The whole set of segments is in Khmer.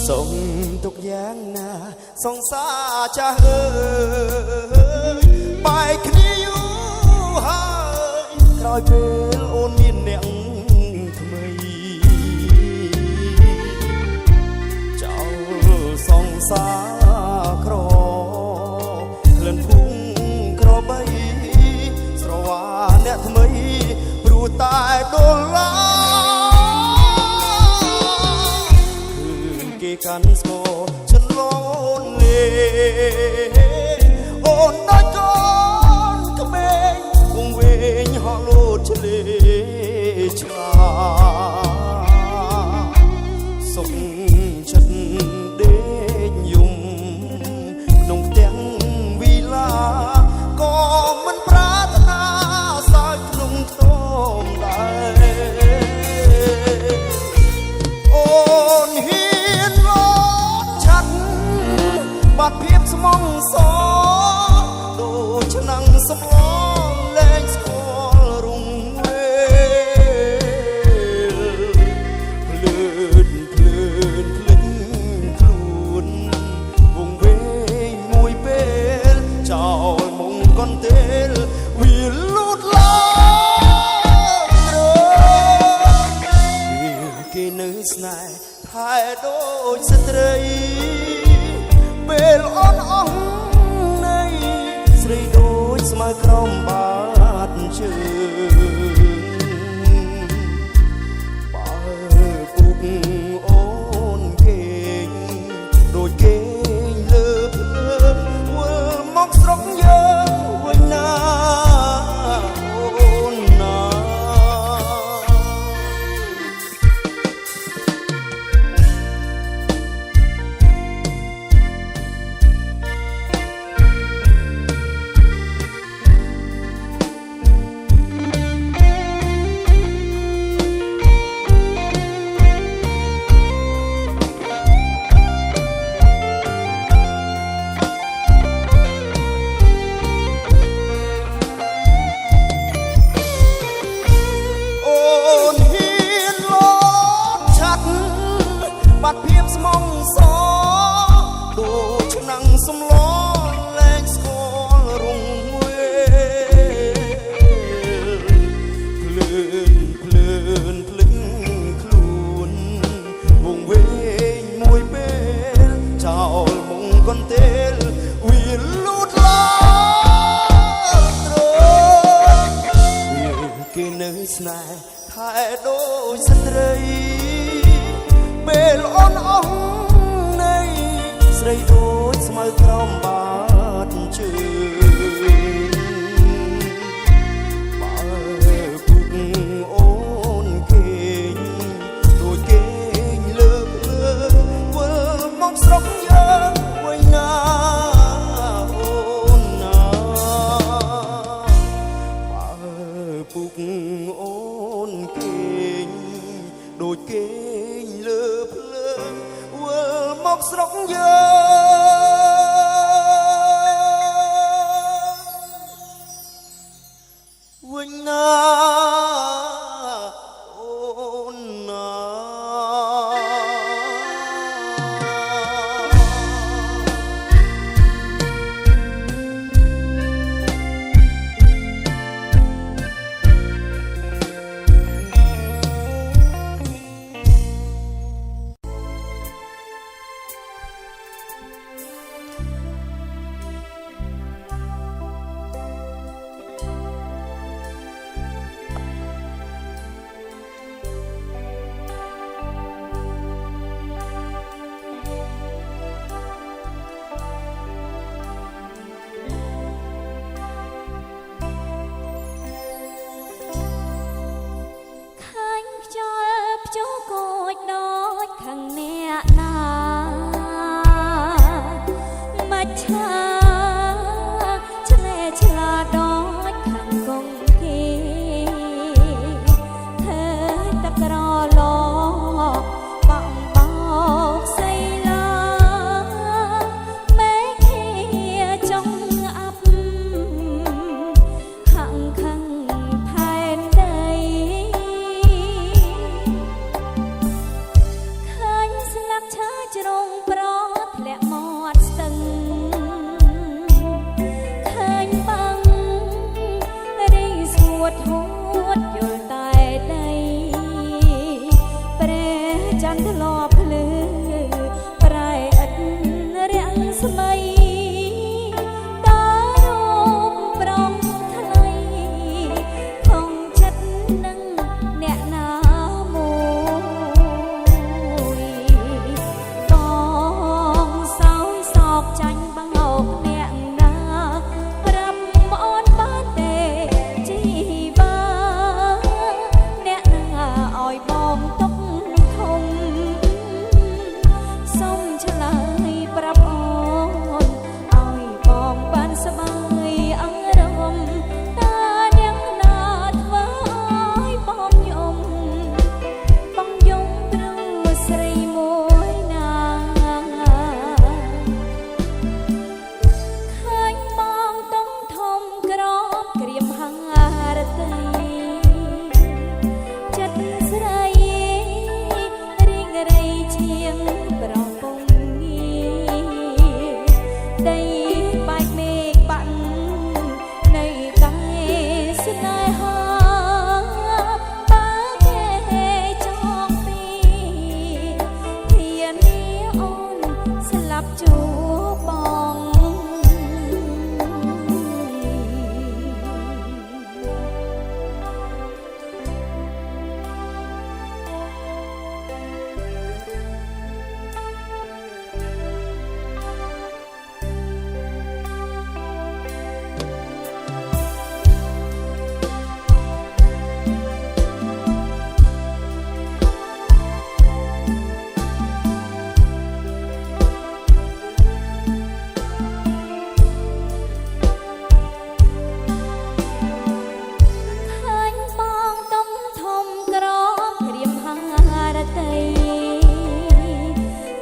ส่งทุกอย่างណាសងសាចាស់អើយបែកគ្នាយូរហើយក្រោយពេលអូនមានអ្នកថ្មីចោលសងសាក្រក្លិនភូមិក្របីស្រវាអ្នកថ្មីព្រោះតែដុល្លារគេកាន់ស្គរឆ្លងលេអូនដូចកូនក្មេងវងវែងហោះលោតឆ្លេឆ្លាសុខចិត្តដេកយំក្នុងផ្ទះវិឡាក៏មិនប្រាថ្នាសើចក្នុងខ្ទមដែរអូនហ៊ានលោតឆាត់បាត់ភាពស្មងសដូចឆ្នាំងសម្លលែងស្គាល់រងវេលភ្លើនភ្លើនភ្លេចខ្លួនវងវែងមួយពេលចោលមុងកន្ទេលវាលូតឡើងគេនៅស្នេហ៍ថែដូចស្ត្រីពេលអូនអស់នៃស្រីដូចស្មៅក្រំបាតជើងបើពុកអូនគេងដូចគេងលើភ្លើងវិលមកស្រុកយើងវិញណាអូនណាបាត់ភាពស្មងសដូចឆ្នាំងសម្លលែងស្គាល់រងវេភ្លើនភ្លើនភ្លេចខ្លួនវងវែងមួយពេលចោលមុងកន្ទេលវាលូតឡើងគេនៅស្នេហ៍ថែដូចស្ត្រីពេលអូនអស់នៃស្រីដូចស្មៅក្រំបាតជើងបើពុកអូនគេងដូចគេងលើភ្លើងវិលមកស្រុកយើងវិញណាអូនណាបើពុកអូនគេងដូចគេលើភ្លើងវិលមកស្រុកយើងវិញណាអូនណា ជ្រុងប្រធ្លាក់មាត់ស្ទឹងឃើញបាំងរីស្ងួតហួតយល់តែដីព្រះចន្ទធ្លាប់ភ្លឺប្រែឥតរាំងស្មៃតារោមប្រងថ្លៃផងចិត្តនឹងអ្នកណាមួយបងសោយសោកចាញ់បងអោកអ្នកណាប្រាប់អូនបានទេជីវាអ្នកណាឲ្យបងទុកធំសុំឆ្លើយប្រាប់អូនឲ្យបងបានស្បាយអរមតាអ្នកណាធ្វើឲ្យបងយំបងយំព្រោះស្រីមួយណាឃើញបងតុងធំក្រមក្រៀមហារតីចិត្តស្រីរីងរៃជាងប្រពងដីបែកមេឃបាក់នៃកាយស្នេហាបើគេចងពីធានាអូនស្លាប់ជួបបង ឃើញបងតុងធំក្រមក្រៀមហារតី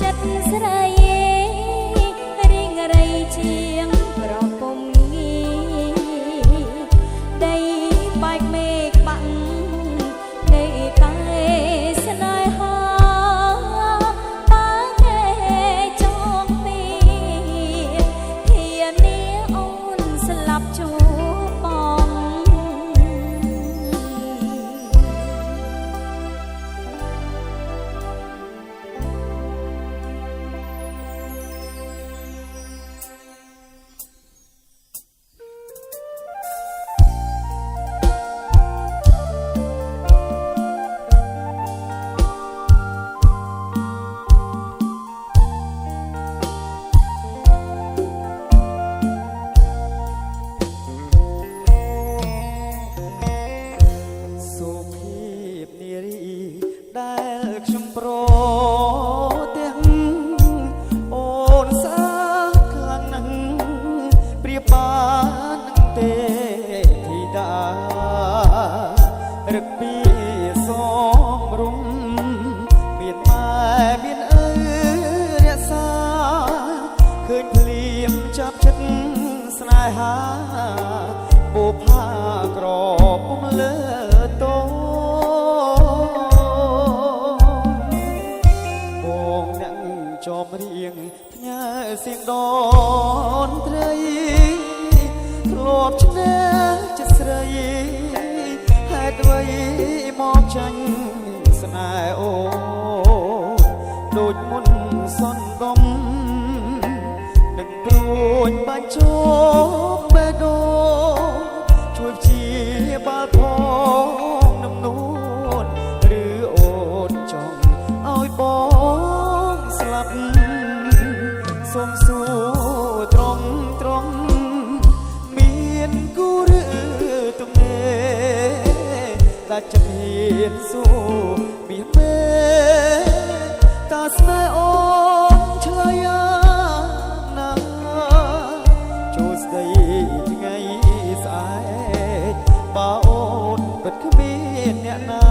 ចិត្តស្រីរីងរៃជាងប្រពំងាដីបែកមេឃបាក់នៃកាយស្នេហាបើគេចងពីធានាអូនស្លាប់ជួបបង សុភាពនារីដែលខ្ញុំប្រទាំងអូនស្អាតខ្លាំងណាស់ប្រៀបបាននឹងទេធីតារឹកពីសំរុំមានម៉ែមានឪរក្សាឃើញភ្លៀមចាប់ចិត្តស្នេហាបុផាក្រពុំលើតោបងអ្នកចំរៀងផ្ញើសៀងដនត្រីធ្លាប់ឆ្នេរចិត្តស្រីហេតុអ្វីមកចាញ់ស្នេហ៍អូដូចមុនសន្តំនឹងព្រួយបាញ់ជោគបេះដូងជួយព្យាបាលផងនឹងនួនឬអូនចង់ឲ្យបងស្លាប់សូមសួរត្រង់មានគូឬទំនេរតែចិត្តហ៊ានសួរមានមេតាស្នេហ៍អូនឆ្លើយយ៉ាងណាចូលស្ដីថ្ងៃស្អែកបើអូនពិតគ្មានអ្នកណា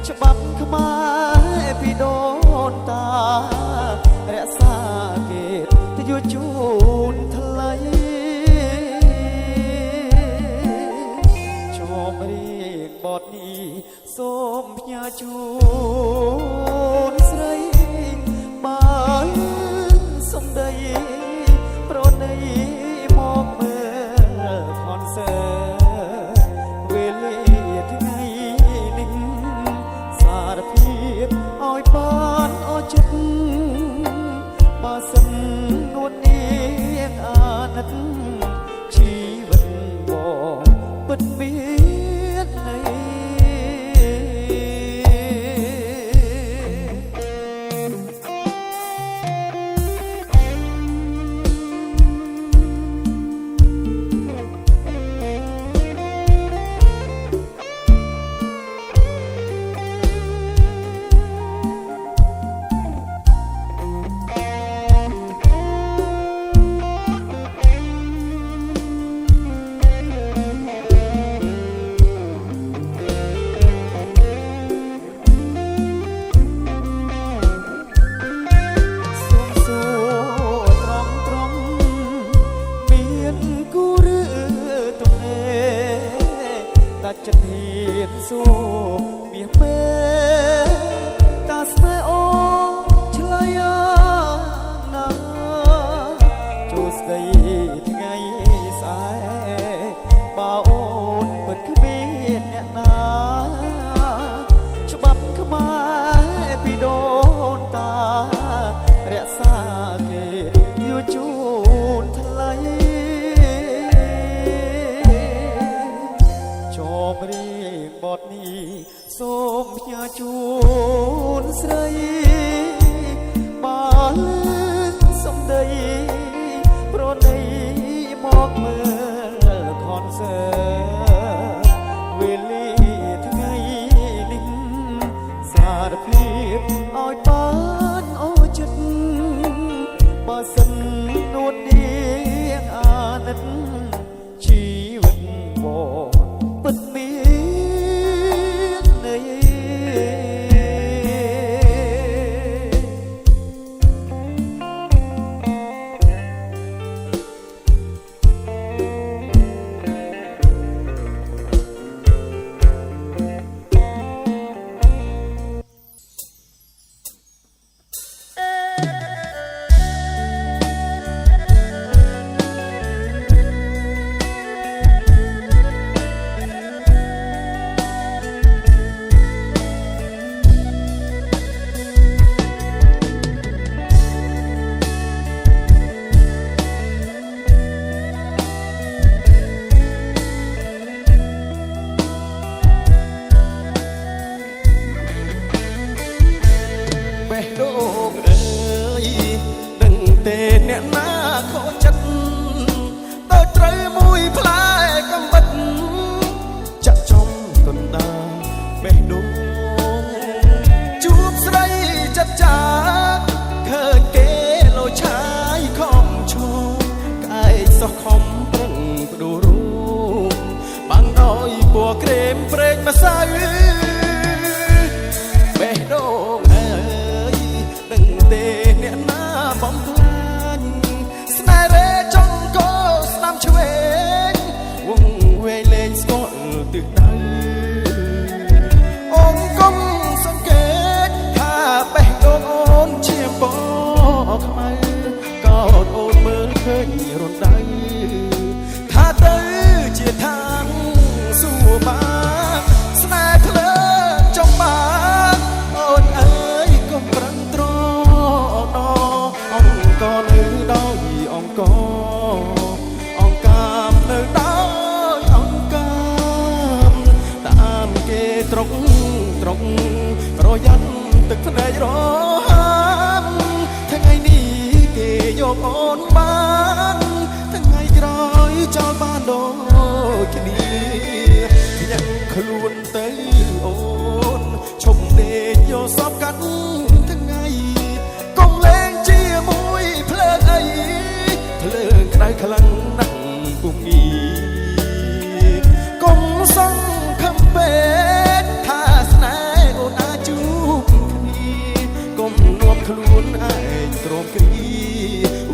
ច្បាប់ខ្មែរពីដូនតារក្សាគេទៅយល់ជូនថ្លៃចំរៀងបទនេះសូមផ្ញើជូនស្រី បេះដូងអើយដឹងទេអ្នកណាខកចិត្តដល់ត្រូវមួយផ្លែកំបិតចាក់ចំកណ្ដាលបេះដូងជួបស្រីចិត្តចាឃើញគេលោឆាយខំឈោកាយសោះខំប្រឹងបដូររូបបាំងដោយពណ៌ក្រែមប្រេងម្សៅបេះដូងអើយដឹងទេអ្នកណាបំផ្លាញស្នេហ៍រេចង់កោស្ដាំឆ្វេងវងវែងលេងស្គាល់ទិសដៅអូនកុំសង្កេតថាបេះដូងអូនជាពណ៌ខ្មៅកោតអូនមើលឃើញរំដៅថាទៅជាທາງសួរបានស្នេហ៍ភ្លើងចំបានអូនអើយកុំប្រឹងត្រដអង្គនៅដោយអង្គកាមនៅដោយអង្គកាមតាមគេត្រកប្រយ័ត្នទឹកភ្នែករហាមថ្ងៃនេះគេយកអូនបានថ្ងៃក្រោយចោលបានដូចគ្នាយ៉ាងខ្លួនទៅអូនឈប់ដេកយកសពកាត់ថ្ងៃកុំលែងជាមួយភ្លើងអីភ្លើងក្តៅខ្លាំងណាស់ពុំងាយកុំសង្ឃឹមពេកថាស្នេហ៍អូនអាចជួបគ្នាកុំនាំខ្លួនឯងទ្រាំគ្រី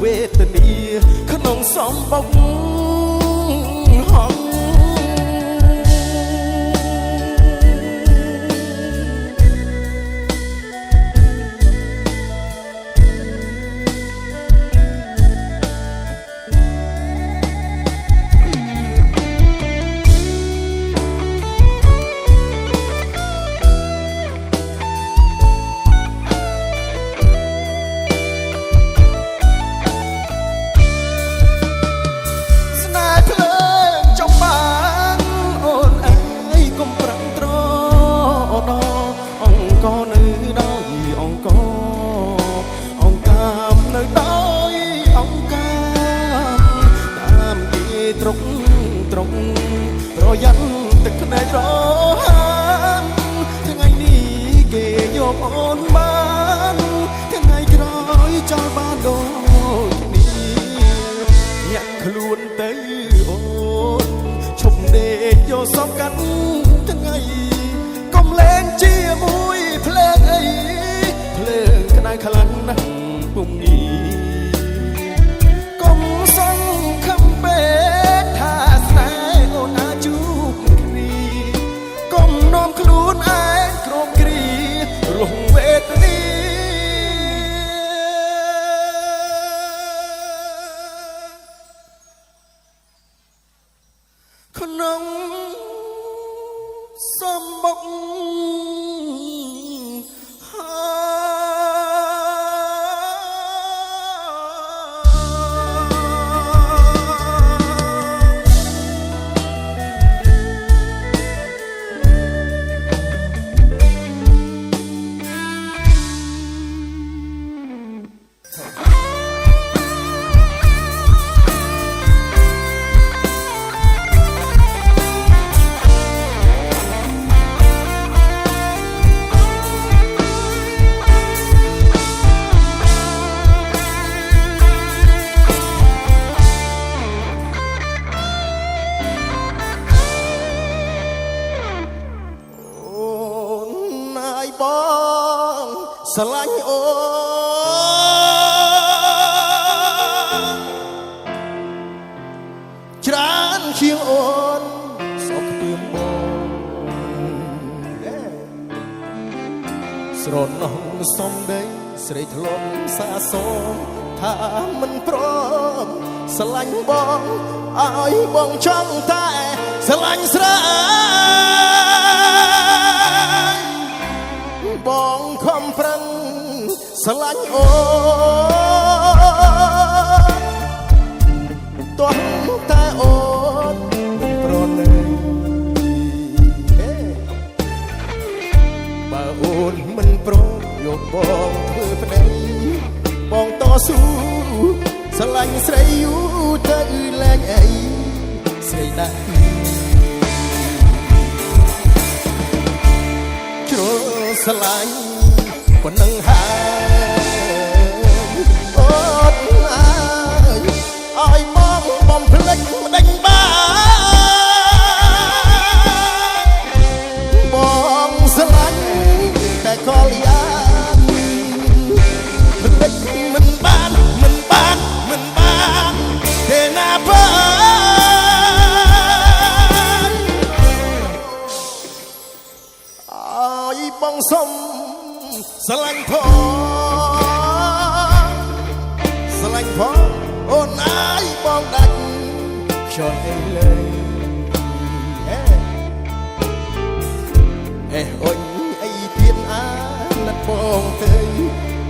វេទនាក្នុងសំបុកហងប្រយ័ត្នទឹកភ្នែករហាមថ្ងៃនេះគេយកអូនបានថ្ងៃក្រោយចោលបានដូចនេះញាក់ខ្លួនទៅអូនឈប់ដេកយកសពកាត់ថ្ងៃកុំលែងជាមួយភ្លើងអីភ្លើងក្តៅខ្លាំងណាស់ពុំងាយកុំសង្ឃឹមពេកថាស្នេហ៍អូនអាចជួបគ្នាកុំនាំខ្លួនឯងក្រោមគ្រីរស់វេទនាក្នុងសំបុកបងស្រឡាញ់អូនច្រើនជាងអូនសោកខ្ទឿមបងស្រណោះសំដីស្រីធ្លាប់សាសងថាមិនព្រមស្រឡាញ់បងឲ្យបងចង់តែស្រឡាញ់ស្រីបងខំប្រឹងស្រឡាញ់អូនទោះតែអូនមិនប្រណីបើអូនមិនព្រមយ យកបងធ្វើប្តីបងតស៊ូស្រឡាញ់ស្រីយូរទៅលែងអីស្រីដាក់ជ្រុលស្រឡាញ់ប៉ុណ្ណឹងហើយអូនអើយឲ្យបងបំភ្លេចម្ដេចបានបងស្រឡាញ់តែកលយាភ្លេចមិនបានទេណាបានឲ្យបងសុំស្រឡាញ់ផងអូនអើយបងដាច់ខ្យល់អីលើអូនអីទៀតអាណិតបងទៅ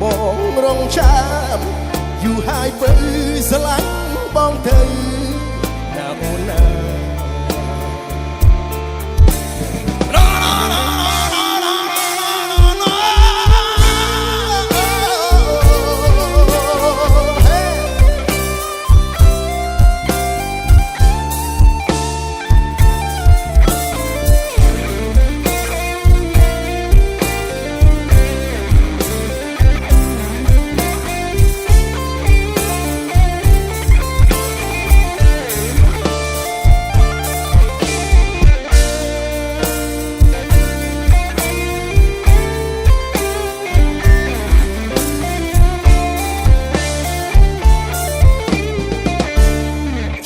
បងរងចាំយូរហើយបើស្រឡាញ់បងទៅណាអូនណា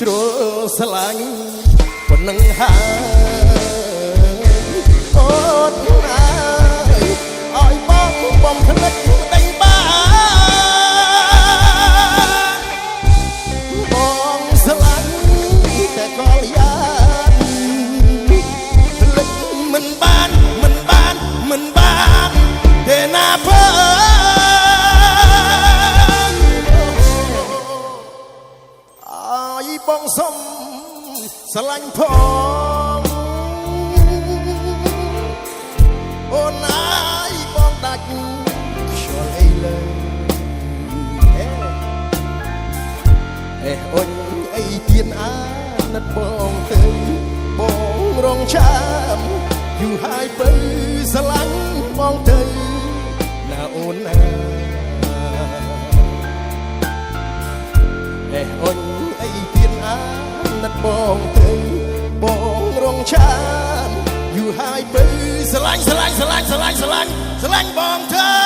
ជ្រុលស្រឡាញ់ប៉ុណ្ណឹងហើយអូនអើយឲ្យបងបំភ្លេចម្ដេចបានបងស្រឡាញ់តែកលយាភ្លេចមិនបានទេណាបានឲ្យបងសុំស្រឡាញ់ផងអូនអើយបងដាច់ខ្យល់អីលើអូនអីទៀតអាណិតបងទៅបងរងចាំយូរហើយបើស្រឡាញ់បងទៅណាអូនណាអូនអីទៀតអាណិតបងទៅបងរងចាំយូរហើយបើស្រឡាញ់បងទៅ